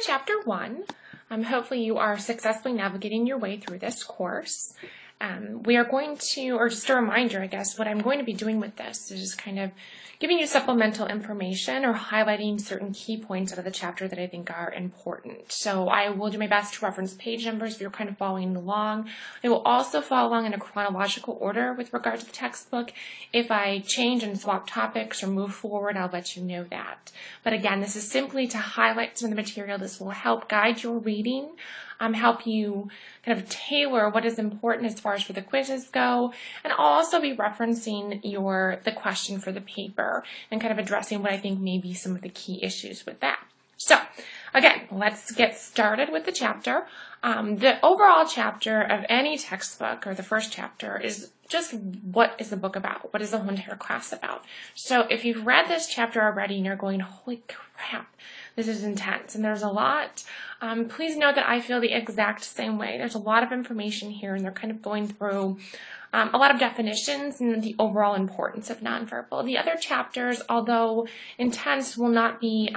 Chapter 1. Hopefully you are successfully navigating your way through this course. We are going to, or just a reminder, I guess, what I'm going to be doing with this is just kind of giving you supplemental information or highlighting certain key points out of the chapter that I think are important. So I will do my best to reference page numbers if you're kind of following along. I will also follow along in a chronological order with regard to the textbook. If I change and swap topics or move forward, I'll let you know that. But again, this is simply to highlight some of the material. This will help guide your reading, help you kind of tailor what is important as far as where the quizzes go, and I'll also be referencing the question for the paper and kind of addressing what I think may be some of the key issues with that. So again, let's get started with the chapter. The overall chapter of any textbook, or the first chapter, is just what is the book about? What is the whole entire class about? So if you've read this chapter already and you're going, holy crap, this is intense and there's a lot, please note that I feel the exact same way. There's a lot of information here and they're kind of going through a lot of definitions and the overall importance of nonverbal. The other chapters, although intense, will not be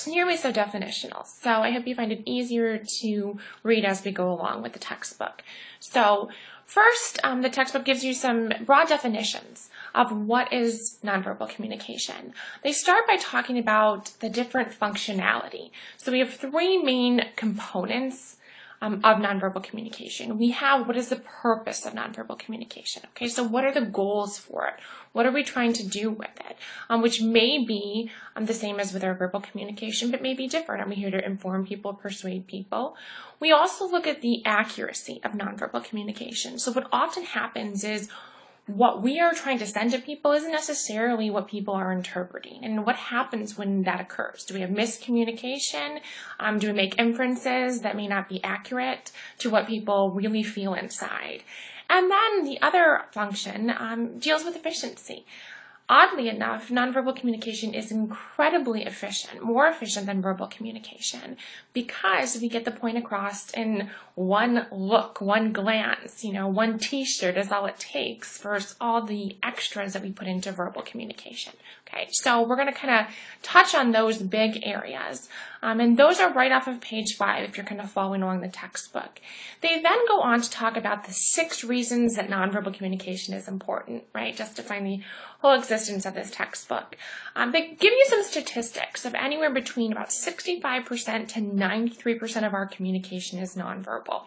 nearly so definitional. So I hope you find it easier to read as we go along with the textbook. So first, the textbook gives you some broad definitions of what is nonverbal communication. They start by talking about the different functionality. So we have three main components of nonverbal communication. We have what is the purpose of nonverbal communication. Okay, so what are the goals for it? What are we trying to do with it? Which may be the same as with our verbal communication, but may be different. I'm here to inform people, persuade people. We also look at the accuracy of nonverbal communication. So what often happens is what we are trying to send to people isn't necessarily what people are interpreting. And what happens when that occurs? Do we have miscommunication? Do we make inferences that may not be accurate to what people really feel inside? And then the other function deals with efficiency. Oddly enough, nonverbal communication is incredibly efficient, more efficient than verbal communication, because we get the point across in one look, one glance, one t-shirt is all it takes versus all the extras that we put into verbal communication. Okay, so we're going to kind of touch on those big areas, and those are right off of page 5 if you're kind of following along the textbook. They then go on to talk about the 6 reasons that nonverbal communication is important, right, justifying the whole existence of this textbook. They give you some statistics of anywhere between about 65% to 93% of our communication is nonverbal.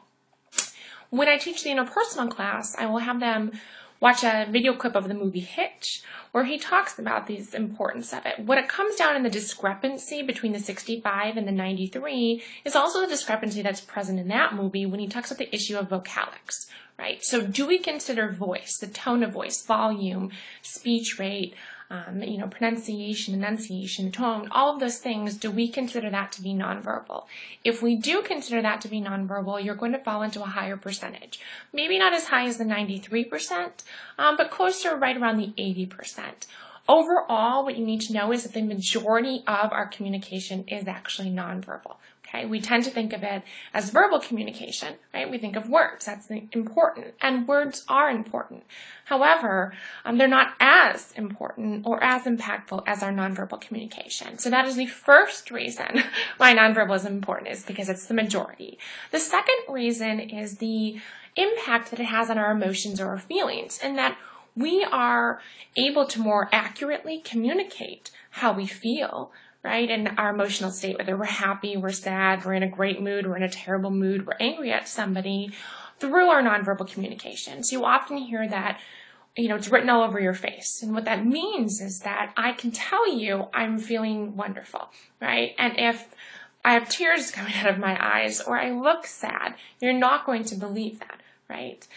When I teach the interpersonal class, I will have them watch a video clip of the movie Hitch, where he talks about the importance of it. What it comes down in the discrepancy between the 65 and the 93 is also the discrepancy that's present in that movie when he talks about the issue of vocalics, right? So do we consider voice, the tone of voice, volume, speech rate, pronunciation, enunciation, tone, all of those things, do we consider that to be nonverbal? If we do consider that to be nonverbal, you're going to fall into a higher percentage. Maybe not as high as the 93%, but closer right around the 80%. Overall, what you need to know is that the majority of our communication is actually nonverbal. Okay, we tend to think of it as verbal communication, right? We think of words, that's important, and words are important. However, they're not as important or as impactful as our nonverbal communication. So that is the first reason why nonverbal is important, is because it's the majority. The second reason is the impact that it has on our emotions or our feelings, and that we are able to more accurately communicate how we feel, right, and our emotional state, whether we're happy, we're sad, we're in a great mood, we're in a terrible mood, we're angry at somebody, through our nonverbal communication. So you often hear that, it's written all over your face. And what that means is that I can tell you I'm feeling wonderful, right? And if I have tears coming out of my eyes or I look sad, you're not going to believe that, right?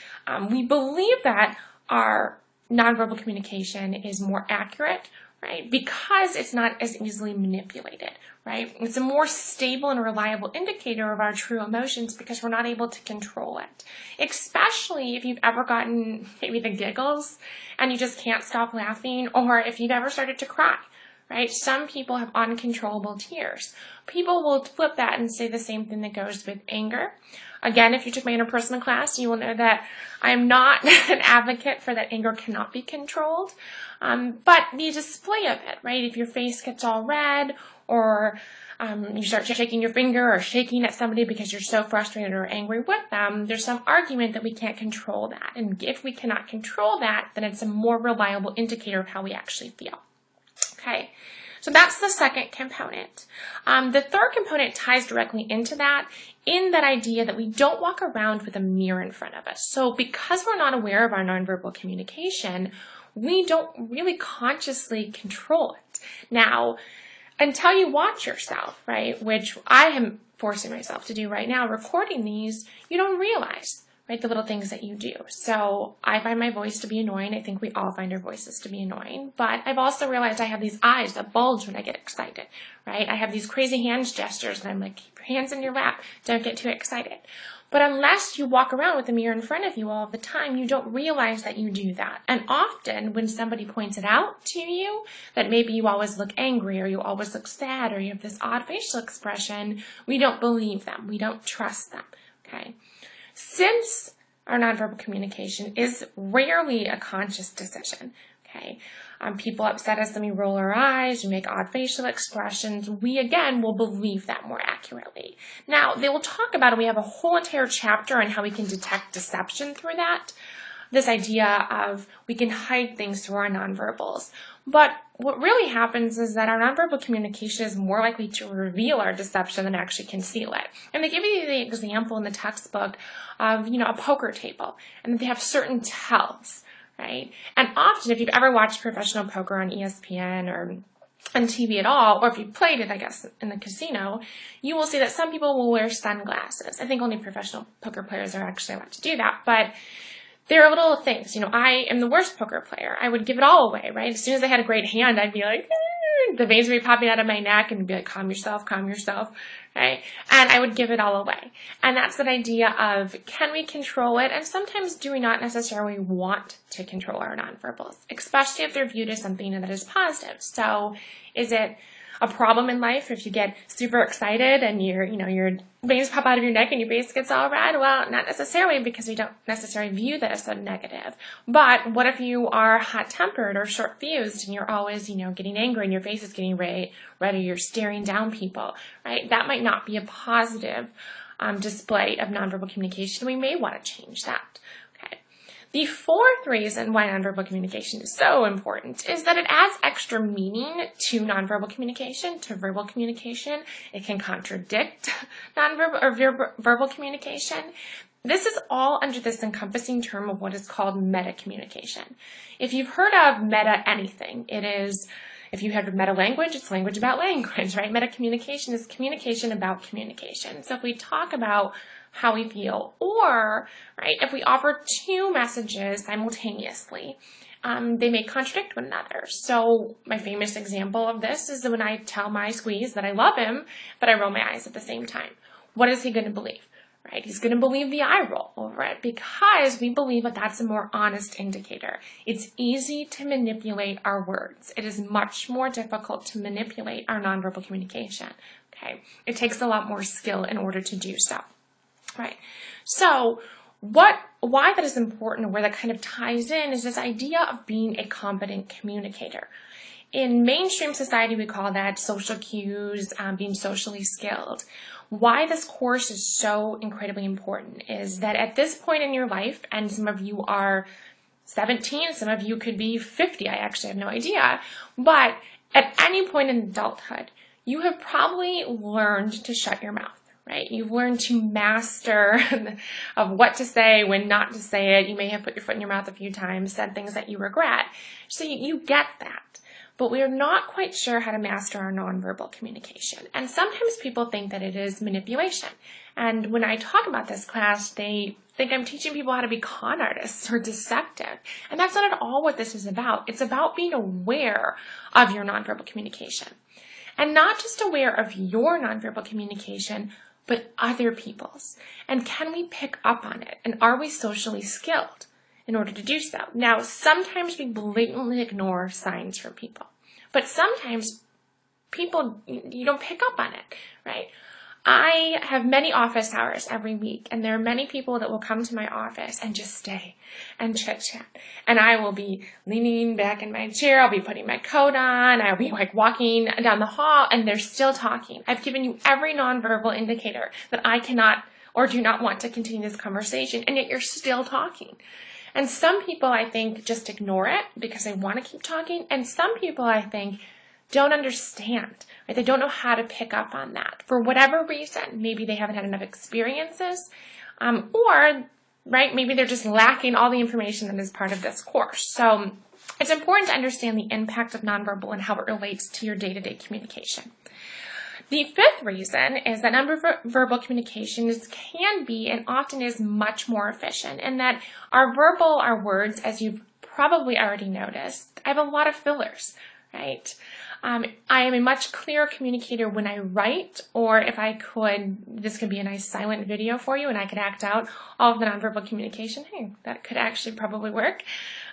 We believe that our nonverbal communication is more accurate, right? Because it's not as easily manipulated, right? It's a more stable and reliable indicator of our true emotions because we're not able to control it. Especially if you've ever gotten maybe the giggles and you just can't stop laughing, or if you've ever started to cry, right? Some people have uncontrollable tears. People will flip that and say the same thing that goes with anger. Again, if you took my interpersonal class, you will know that I'm not an advocate for that anger cannot be controlled. But the display of it, right? If your face gets all red or you start shaking your finger or shaking at somebody because you're so frustrated or angry with them, there's some argument that we can't control that. And if we cannot control that, then it's a more reliable indicator of how we actually feel. Okay, so that's the second component. The third component ties directly into that, in that idea that we don't walk around with a mirror in front of us. So because we're not aware of our nonverbal communication, we don't really consciously control it. Now, until you watch yourself, right, which I am forcing myself to do right now, recording these, you don't realize, right, the little things that you do. So I find my voice to be annoying. I think we all find our voices to be annoying. But I've also realized I have these eyes that bulge when I get excited, right? I have these crazy hand gestures, and I'm like, keep your hands in your lap. Don't get too excited. But unless you walk around with a mirror in front of you all the time, you don't realize that you do that. And often when somebody points it out to you, that maybe you always look angry or you always look sad or you have this odd facial expression, we don't believe them. We don't trust them, okay? Since our nonverbal communication is rarely a conscious decision, okay? People upset us, then we roll our eyes, we make odd facial expressions. We, again, will believe that more accurately. Now, they will talk about it. We have a whole entire chapter on how we can detect deception through that. This idea of we can hide things through our nonverbals. But what really happens is that our nonverbal communication is more likely to reveal our deception than actually conceal it. And they give you the example in the textbook of, a poker table, and they have certain tells. Right? And often, if you've ever watched professional poker on ESPN or on TV at all, or if you played it, I guess, in the casino, you will see that some people will wear sunglasses. I think only professional poker players are actually allowed to do that, but there are little things. I am the worst poker player. I would give it all away, right? As soon as I had a great hand, I'd be like, the veins would be popping out of my neck and be like, calm yourself, right? And I would give it all away. And that's that idea of, can we control it? And sometimes do we not necessarily want to control our nonverbals, especially if they're viewed as something that is positive. So is it a problem in life if you get super excited and your veins pop out of your neck and your face gets all red? Well, not necessarily, because we don't necessarily view that as a negative. But what if you are hot-tempered or short-fused and you're always, getting angry and your face is getting red, or you're staring down people, right? That might not be a positive display of nonverbal communication. We may want to change that. The fourth reason why nonverbal communication is so important is that it adds extra meaning to nonverbal communication, to verbal communication. It can contradict nonverbal or verbal communication. This is all under this encompassing term of what is called meta communication. If you've heard of meta anything, it is, if you have meta language, it's language about language, right? Meta communication is communication about communication. So if we talk about how we feel, or, right, if we offer two messages simultaneously, they may contradict one another. So my famous example of this is when I tell my squeeze that I love him, but I roll my eyes at the same time. What is he going to believe? Right? He's going to believe the eye roll over it, because we believe that that's a more honest indicator. It's easy to manipulate our words. It is much more difficult to manipulate our nonverbal communication. Okay? It takes a lot more skill in order to do so. Right. So why that is important, or where that kind of ties in, is this idea of being a competent communicator. In mainstream society, we call that social cues, being socially skilled. Why this course is so incredibly important is that at this point in your life, and some of you are 17, some of you could be 50, I actually have no idea, but at any point in adulthood, you have probably learned to shut your mouth. Right? You've learned to master of what to say, when not to say it. You may have put your foot in your mouth a few times, said things that you regret. So you get that. But we are not quite sure how to master our nonverbal communication. And sometimes people think that it is manipulation. And when I talk about this class, they think I'm teaching people how to be con artists or deceptive. And that's not at all what this is about. It's about being aware of your nonverbal communication. And not just aware of your nonverbal communication, but other people's. And can we pick up on it? And are we socially skilled in order to do so? Now, sometimes we blatantly ignore signs from people, but sometimes people, you don't pick up on it, right? I have many office hours every week, and there are many people that will come to my office and just stay and chit-chat. And I will be leaning back in my chair, I'll be putting my coat on, I'll be like walking down the hall, and they're still talking. I've given you every nonverbal indicator that I cannot or do not want to continue this conversation, and yet you're still talking. And some people, I think, just ignore it because they want to keep talking, and some people, I think, don't understand. Right? They don't know how to pick up on that. For whatever reason, maybe they haven't had enough experiences, or maybe they're just lacking all the information that is part of this course. So it's important to understand the impact of nonverbal and how it relates to your day-to-day communication. The fifth reason is that nonverbal communication can be and often is much more efficient, and that our words, as you've probably already noticed, I have a lot of fillers, right? I am a much clearer communicator when I write, or if I could, this could be a nice silent video for you and I could act out all of the nonverbal communication. Hey, that could actually probably work.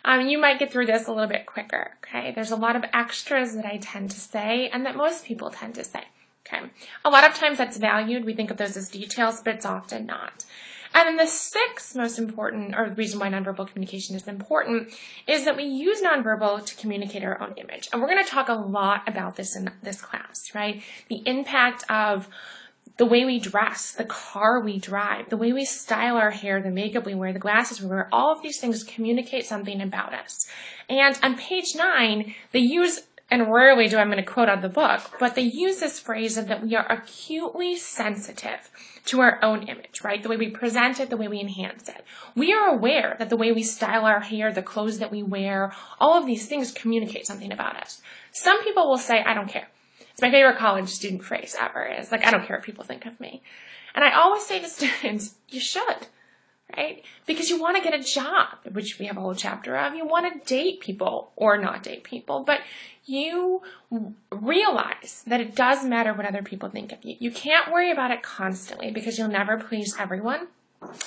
You might get through this a little bit quicker, okay? There's a lot of extras that I tend to say and that most people tend to say, okay? A lot of times that's valued. We think of those as details, but it's often not. And then the sixth most important, or the reason why nonverbal communication is important, is that we use nonverbal to communicate our own image. And we're going to talk a lot about this in this class, right? The impact of the way we dress, the car we drive, the way we style our hair, the makeup we wear, the glasses we wear, all of these things communicate something about us. And on page 9, they use, and rarely do I'm going to quote out of the book, but they use this phrase of that we are acutely sensitive to our own image, right? The way we present it, the way we enhance it. We are aware that the way we style our hair, the clothes that we wear, all of these things communicate something about us. Some people will say, I don't care. It's my favorite college student phrase ever. It's like, I don't care what people think of me. And I always say to students, you should, right? Because you want to get a job, which we have a whole chapter of. You want to date people or not date people, but you realize that it does matter what other people think of you. You can't worry about it constantly because you'll never please everyone,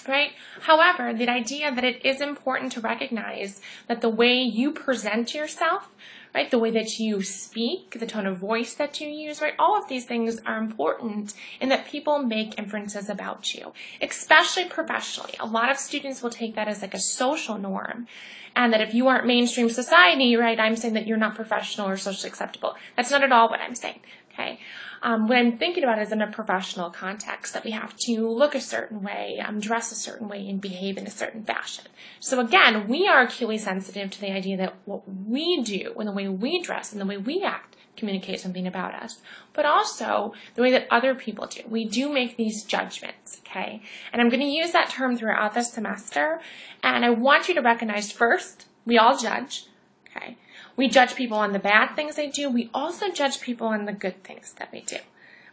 right? However, the idea that it is important to recognize that the way you present yourself, right, the way that you speak, the tone of voice that you use, right, all of these things are important in that people make inferences about you, especially professionally. A lot of students will take that as like a social norm, and that if you aren't mainstream society, right, I'm saying that you're not professional or socially acceptable. That's not at all what I'm saying, okay? What I'm thinking about is in a professional context that we have to look a certain way, dress a certain way, and behave in a certain fashion. So again, we are acutely sensitive to the idea that what we do and the way we dress and the way we act communicate something about us, but also the way that other people do. We do make these judgments, okay? And I'm going to use that term throughout the semester, and I want you to recognize first, we all judge, okay? We judge people on the bad things they do. We also judge people on the good things that we do,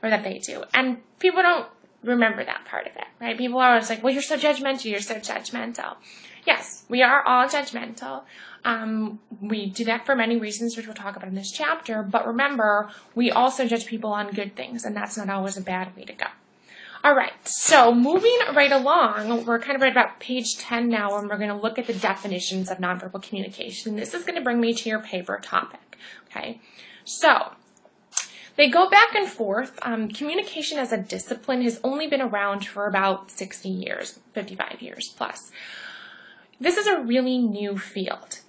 or that they do. And people don't remember that part of it, right? People are always like, well, you're so judgmental, you're so judgmental. Yes, we are all judgmental. We do that for many reasons, which we'll talk about in this chapter. But remember, we also judge people on good things, and that's not always a bad way to go. All right, so moving right along, we're kind of right about page 10 now, and we're going to look at the definitions of nonverbal communication. This is going to bring me to your paper topic, okay? So they go back and forth. Communication as a discipline has only been around for about 60 years, 55 years plus. This is a really new field.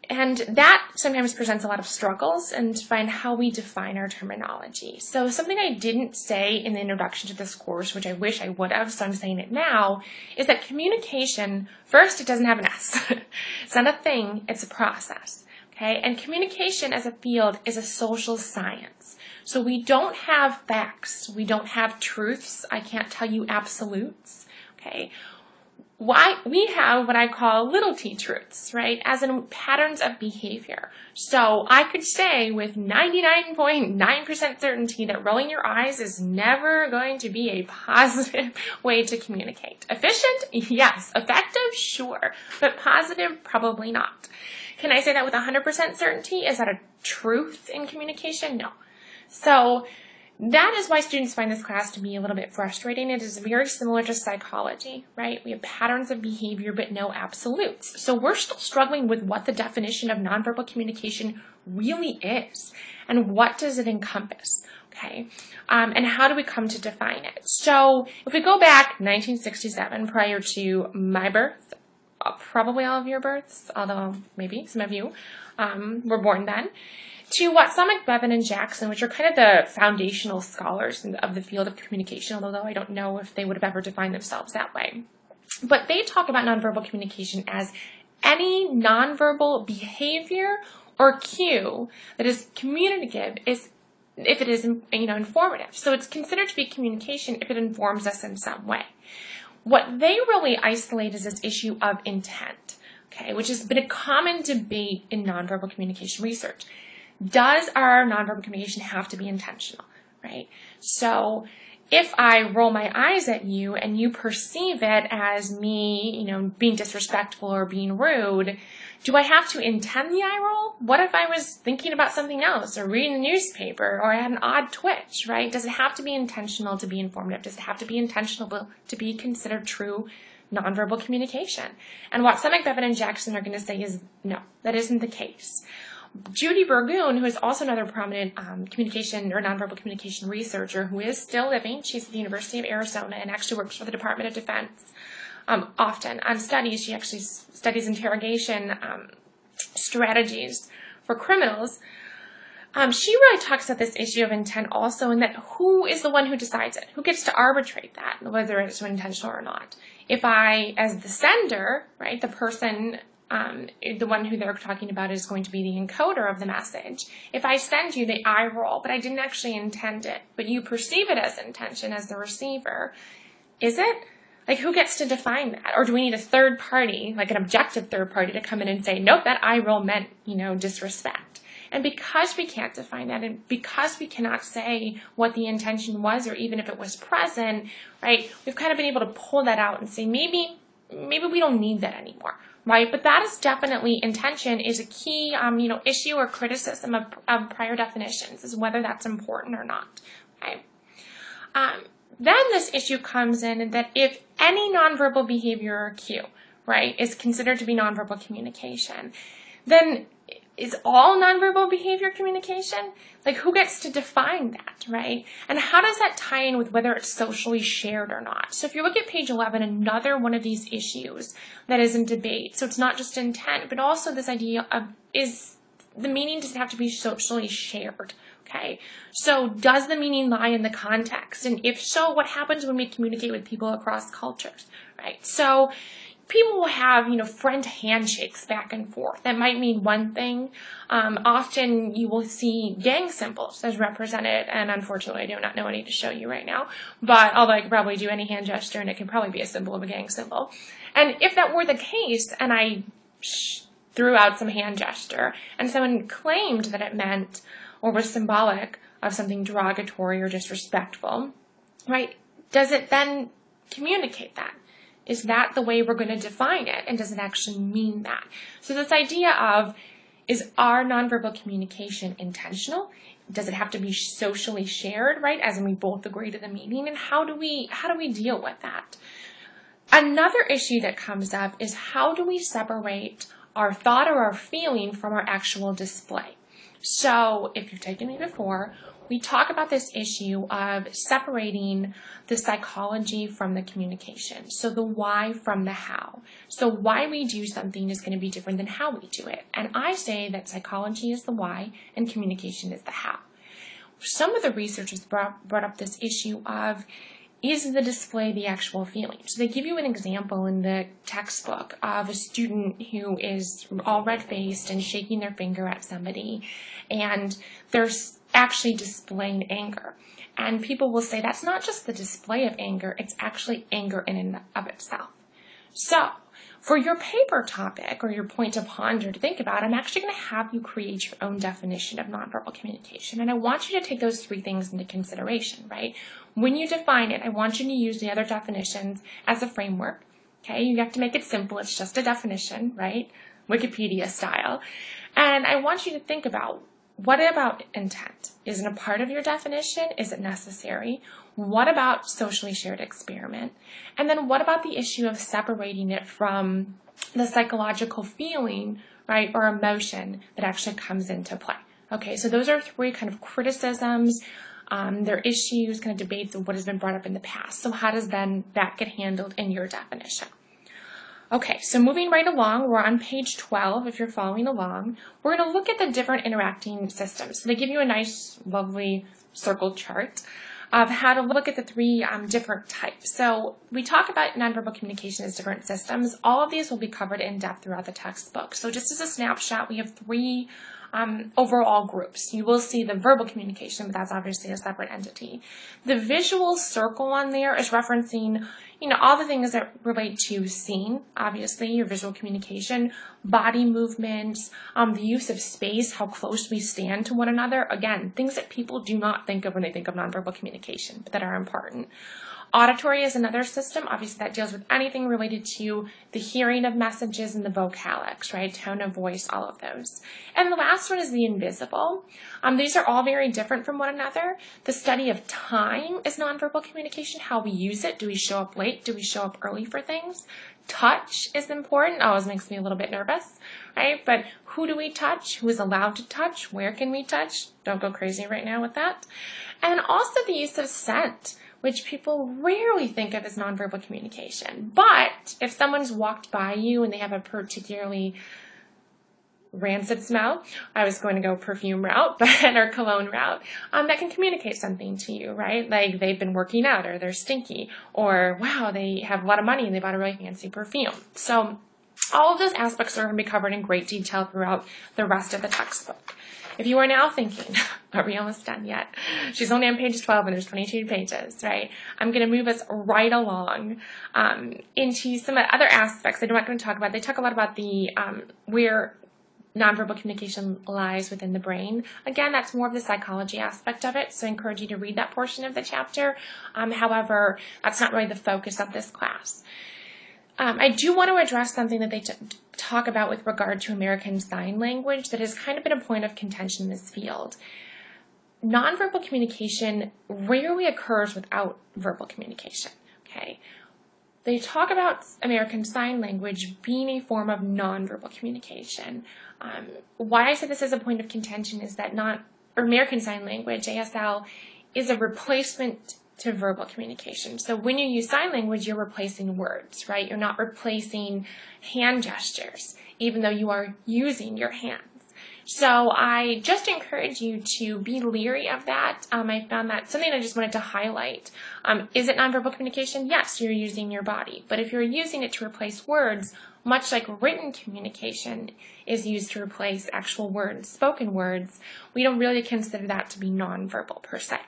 And that sometimes presents a lot of struggles and to find how we define our terminology. So something I didn't say in the introduction to this course, which I wish I would have, so I'm saying it now, is that communication, first, it doesn't have an S. It's not a thing, it's a process. Okay? And communication as a field is a social science. So we don't have facts. We don't have truths. I can't tell you absolutes. Okay? Why we have what I call little t truths, right, as in patterns of behavior. So I could say with 99.9% certainty that rolling your eyes is never going to be a positive way to communicate. Efficient? Yes. Effective? Sure. But positive? Probably not. Can I say that with 100% certainty? Is that a truth in communication? No. So that is why students find this class to be a little bit frustrating. It is very similar to psychology, right? We have patterns of behavior, but no absolutes. So we're still struggling with what the definition of nonverbal communication really is, and what does it encompass, Okay, and how do we come to define it? So if we go back 1967, prior to my birth, probably all of your births, although maybe some of you were born then, to Watsomic, Bevan, and Jackson, which are kind of the foundational scholars of the field of communication, although I don't know if they would have ever defined themselves that way. But they talk about nonverbal communication as any nonverbal behavior or cue that is communicative if it is informative. So it's considered to be communication if it informs us in some way. What they really isolate is this issue of intent, okay, which has been a common debate in nonverbal communication research. Does our nonverbal communication have to be intentional, right? So if I roll my eyes at you and you perceive it as me, being disrespectful or being rude, do I have to intend the eye roll? What if I was thinking about something else or reading the newspaper or I had an odd twitch, right? Does it have to be intentional to be informative? Does it have to be intentional to be considered true nonverbal communication? And what Watsomic, Bevan, and Jackson are going to say is no, that isn't the case. Judy Burgoon, who is also another prominent communication or nonverbal communication researcher who is still living, she's at the University of Arizona and actually works for the Department of Defense often on studies. She actually studies interrogation strategies for criminals. She really talks about this issue of intent also, and that who is the one who decides it? Who gets to arbitrate that, whether it's intentional or not? If I, as the sender, right, the person, the one who they're talking about is going to be the encoder of the message. If I send you the eye roll, but I didn't actually intend it, but you perceive it as intention as the receiver, is it? Like, who gets to define that? Or do we need a third party, like an objective third party, to come in and say, nope, that eye roll meant, disrespect? And because we can't define that, and because we cannot say what the intention was, or even if it was present, right, we've kind of been able to pull that out and say, maybe we don't need that anymore. Right, but that is definitely intention is a key, issue or criticism of prior definitions, is whether that's important or not. Right. Then this issue comes in that if any nonverbal behavior or cue, right, is considered to be nonverbal communication, then is all nonverbal behavior communication? Like, who gets to define that, right? And how does that tie in with whether it's socially shared or not? So if you look at page 11, another one of these issues that is in debate. So it's not just intent, but also this idea of, is the meaning, does it have to be socially shared? Okay, so does the meaning lie in the context? And if so, what happens when we communicate with people across cultures, right? So people will have, friend handshakes back and forth. That might mean one thing. Often you will see gang symbols as represented, and unfortunately I do not know any to show you right now, but although I could probably do any hand gesture and it can probably be a symbol of a gang symbol. And if that were the case, and I threw out some hand gesture, and someone claimed that it meant or was symbolic of something derogatory or disrespectful, right, does it then communicate that? Is that the way we're going to define it? And does it actually mean that? So this idea of, is our nonverbal communication intentional? Does it have to be socially shared, right? As in we both agree to the meaning? And how do we deal with that? Another issue that comes up is, how do we separate our thought or our feeling from our actual display? So if you've taken me before, we talk about this issue of separating the psychology from the communication. So the why from the how. So why we do something is going to be different than how we do it. And I say that psychology is the why and communication is the how. Some of the researchers brought up this issue of, is the display the actual feeling? So they give you an example in the textbook of a student who is all red-faced and shaking their finger at somebody, and they're actually displaying anger. And people will say that's not just the display of anger, it's actually anger in and of itself. So for your paper topic or your point to ponder to think about, I'm actually going to have you create your own definition of nonverbal communication. And I want you to take those three things into consideration, right? When you define it, I want you to use the other definitions as a framework. Okay, you have to make it simple. It's just a definition, right? Wikipedia style. And I want you to think about, what about intent? Is it a part of your definition? Is it necessary? What about socially shared experiment? And then what about the issue of separating it from the psychological feeling, right, or emotion that actually comes into play? Okay, so those are three kind of criticisms their issues, kind of debates of what has been brought up in the past. So how does then that get handled in your definition? Okay, so moving right along, we're on page 12 if you're following along. We're going to look at the different interacting systems. So they give you a nice, lovely circle chart of how to look at the three different types. So we talk about nonverbal communication as different systems. All of these will be covered in depth throughout the textbook. So just as a snapshot, we have three overall groups. You will see the verbal communication, but that's obviously a separate entity. The visual circle on there is referencing, all the things that relate to seeing, obviously, your visual communication, body movements, the use of space, how close we stand to one another. Again, things that people do not think of when they think of nonverbal communication, but that are important. Auditory is another system. Obviously, that deals with anything related to the hearing of messages and the vocalics, right? Tone of voice, all of those. And the last one is the invisible. These are all very different from one another. The study of time is nonverbal communication, how we use it. Do we show up late? Do we show up early for things? Touch is important. Always makes me a little bit nervous, right? But who do we touch? Who is allowed to touch? Where can we touch? Don't go crazy right now with that. And also the use of scent, which people rarely think of as nonverbal communication. But if someone's walked by you and they have a particularly rancid smell, I was going to go perfume route, or cologne route, that can communicate something to you, right? Like they've been working out, or they're stinky, or wow, they have a lot of money and they bought a really fancy perfume. So all of those aspects are going to be covered in great detail throughout the rest of the textbook. If you are now thinking, are we almost done yet? She's only on page 12 and there's 22 pages, right? I'm going to move us right along into some other aspects that I'm not going to talk about. They talk a lot about the where nonverbal communication lies within the brain. Again, that's more of the psychology aspect of it, so I encourage you to read that portion of the chapter. However, that's not really the focus of this class. I do want to address something that they talk about with regard to American Sign Language that has kind of been a point of contention in this field. Nonverbal communication rarely occurs without verbal communication, okay? They talk about American Sign Language being a form of nonverbal communication. Why I say this is a point of contention is that American Sign Language, ASL, is a replacement to verbal communication. So when you use sign language, you're replacing words, right? You're not replacing hand gestures, even though you are using your hands. So I just encourage you to be leery of that. I found that something I just wanted to highlight. Is it nonverbal communication? Yes, you're using your body. But if you're using it to replace words, much like written communication is used to replace actual words, spoken words, we don't really consider that to be nonverbal per se.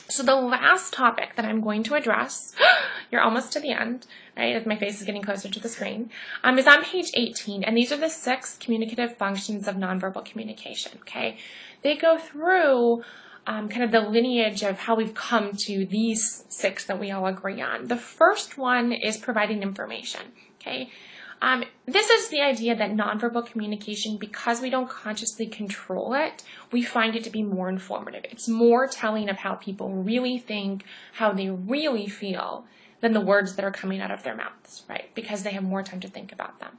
So the last topic that I'm going to address, you're almost to the end, right, as my face is getting closer to the screen, is on page 18, and these are the 6 communicative functions of nonverbal communication, okay? They go through kind of the lineage of how we've come to these 6 that we all agree on. The first one is providing information, okay? This is the idea that nonverbal communication, because we don't consciously control it, we find it to be more informative. It's more telling of how people really think, how they really feel, than the words that are coming out of their mouths, right? Because they have more time to think about them.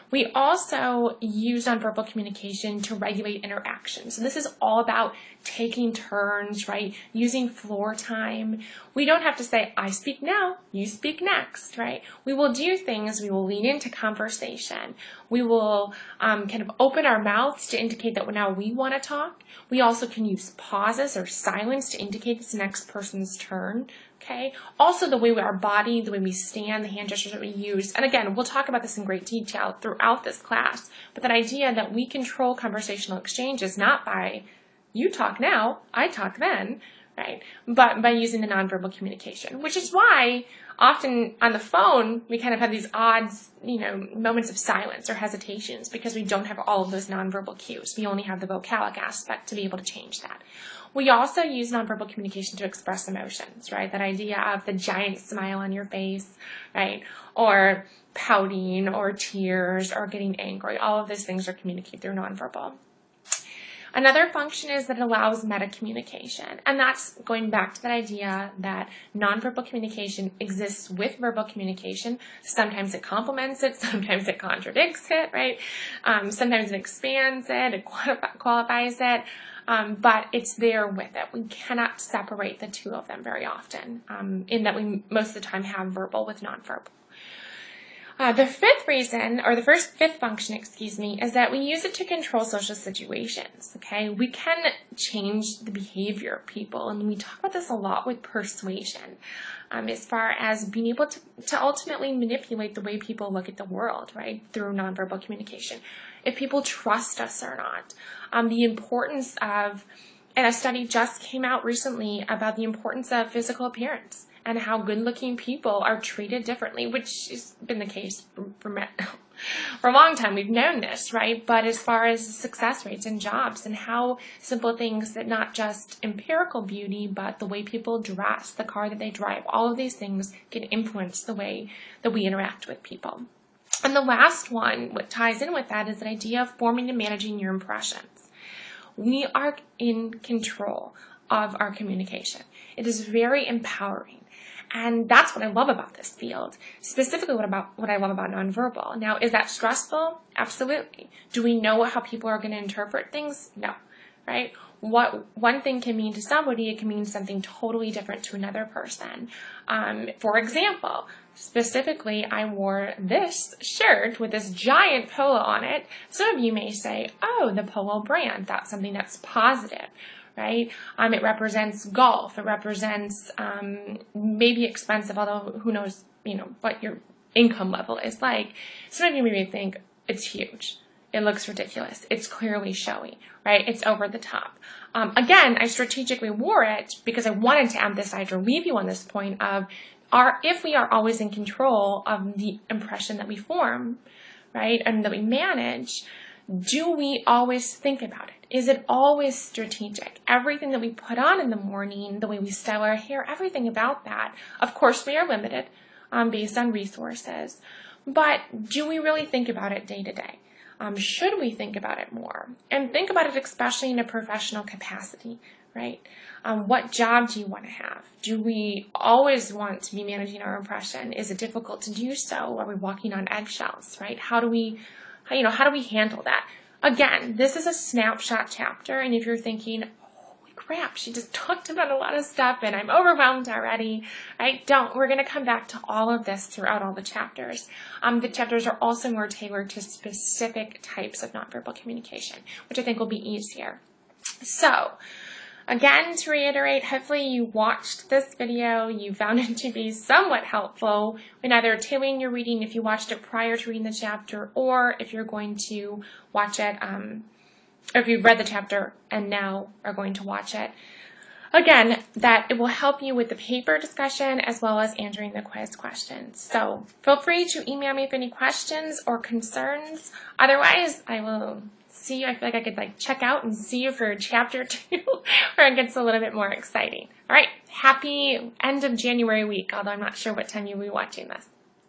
We also use nonverbal communication to regulate interactions. So this is all about taking turns, right? Using floor time. We don't have to say, I speak now, you speak next, right? We will do things, we will lean into conversation. We will kind of open our mouths to indicate that now we want to talk. We also can use pauses or silence to indicate it's the next person's turn. Okay. Also, the way our body, the way we stand, the hand gestures that we use. And again, we'll talk about this in great detail throughout this class. But that idea that we control conversational exchanges not by you talk now, I talk then, right? But by using the nonverbal communication, which is why often on the phone, we kind of have these odd, moments of silence or hesitations because we don't have all of those nonverbal cues. We only have the vocalic aspect to be able to change that. We also use nonverbal communication to express emotions, right? That idea of the giant smile on your face, right? Or pouting or tears or getting angry. All of those things are communicated through nonverbal. Another function is that it allows meta-communication, and that's going back to that idea that nonverbal communication exists with verbal communication. Sometimes it complements it, sometimes it contradicts it, right? Sometimes it expands it, it qualifies it. but it's there with it. We cannot separate the two of them very often, in that we most of the time have verbal with nonverbal. The fifth function, is that we use it to control social situations, okay? We can change the behavior of people, and we talk about this a lot with persuasion, as far as being able to ultimately manipulate the way people look at the world, right, through nonverbal communication. If people trust us or not. The importance of, and a study just came out recently about the importance of physical appearance, and how good-looking people are treated differently, which has been the case for a long time. We've known this, right? But as far as success rates and jobs, and how simple things that not just empirical beauty, but the way people dress, the car that they drive, all of these things can influence the way that we interact with people. And the last one, what ties in with that, is the idea of forming and managing your impressions. We are in control of our communication. It is very empowering. And that's what I love about this field, specifically what I love about nonverbal. Now, is that stressful? Absolutely. Do we know how people are going to interpret things? No, right? What one thing can mean to somebody, it can mean something totally different to another person. For example, specifically, I wore this shirt with this giant polo on it. Some of you may say, oh, the Polo brand, that's something that's positive. Right? It represents golf. It represents maybe expensive, although who knows, what your income level is like. Some of you may think it's huge. It looks ridiculous. It's clearly showy, right? It's over the top. Again, I strategically wore it because I wanted to emphasize or leave you on this point of if we are always in control of the impression that we form, right, and that we manage, do we always think about it? Is it always strategic? Everything that we put on in the morning, the way we style our hair, everything about that. Of course, we are limited based on resources, but do we really think about it day to day? Should we think about it more? And think about it especially in a professional capacity, right? What job do you want to have? Do we always want to be managing our impression? Is it difficult to do so? Are we walking on eggshells, right? How do we handle that? Again, this is a snapshot chapter, and if you're thinking, holy crap, she just talked about a lot of stuff and I'm overwhelmed already, right? We're going to come back to all of this throughout all the chapters. The chapters are also more tailored to specific types of nonverbal communication, which I think will be easier. So, again, to reiterate, hopefully you watched this video, you found it to be somewhat helpful in either tailoring your reading if you watched it prior to reading the chapter, or if you're going to watch it, or if you've read the chapter and now are going to watch it. Again, that it will help you with the paper discussion as well as answering the quiz questions. So feel free to email me if any questions or concerns. Otherwise, I will see you. I feel like I could check out and see you for chapter 2 where it gets a little bit more exciting. All right, happy end of January week, although I'm not sure what time you'll be watching this.